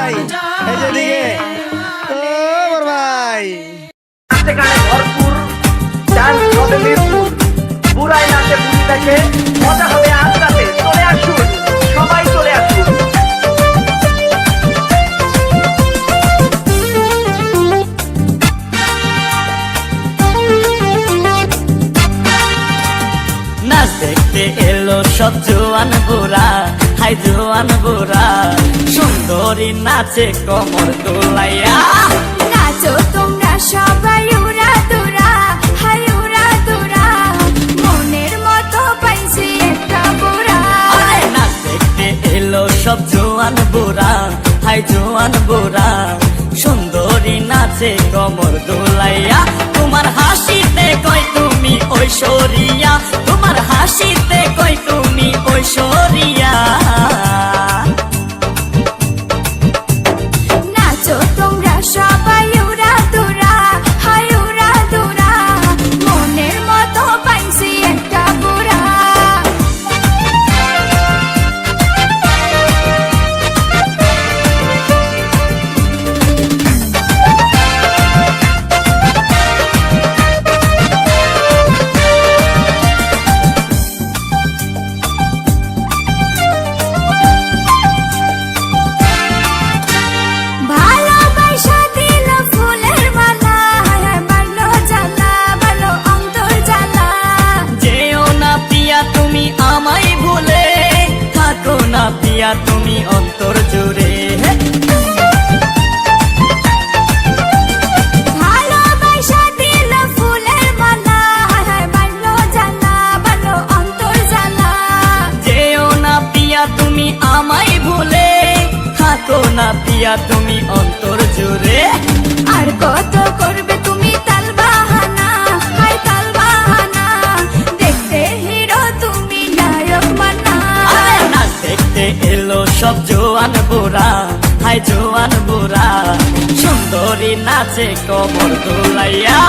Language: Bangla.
ভাই এই যে দিকে ও বড় ভাই নাচে গানে ভরপুর ডান্স হবে মিরপুর বুড়াই নাচে বুড়ি দেখে মজা হবে আজ রাতে চলে আসুন সবাই চলে আসুন নাচ দেখতে এলো সব জোয়ান বুড়া হাই জোয়ান বুড়া সুন্দরী নাচে কমর দোলাইয়া নাচো তোমরা সবাই উড়া দুরা হাই উড়া দুরা মনের মতো পাইছি একটা বুড়া আরে নাচ দেখতে এলো সব জোয়ান বুড়া হাই জোয়ান বুড়া সুন্দরী নাচে কমর দোলাইয়া তোমার হাসিতে কই তুমি ঐশ্বরিয়া তোমার হাসিতে কই তুমি ঐশ্বরিয়া নাচো তোমরা সবাই উড়া দুরা হাই উড়া দুরা মনের মতো পাইছি একটা বুড়া ভালোবাসা দিল ফুলের মালা বাড়লো জ্বালা বাড়লো অন্তর জ্বালা যেও না পিয়া তুমি আমায় ভুলে থাকো না পিয়া তুমি অন্তর জুড়ে ভালোবাসা দিল ফুলের মালা বাড়লো জ্বালা বাড়লো অন্তর জ্বালা যেও না পিয়া তুমি আমায় ভুলে থাকো না পিয়া তুমি অন্তর জুড়ে আর কত করবে তুমি তাল বাহানা হাই তাল বাহানা দেখতে হিরো তুমি নায়ক মানা আরে নাচ দেখতে এলো সব জোয়ান বুড়া হাই জোয়ান বুড়া সুন্দরী নাচে কমর দোলাইয়া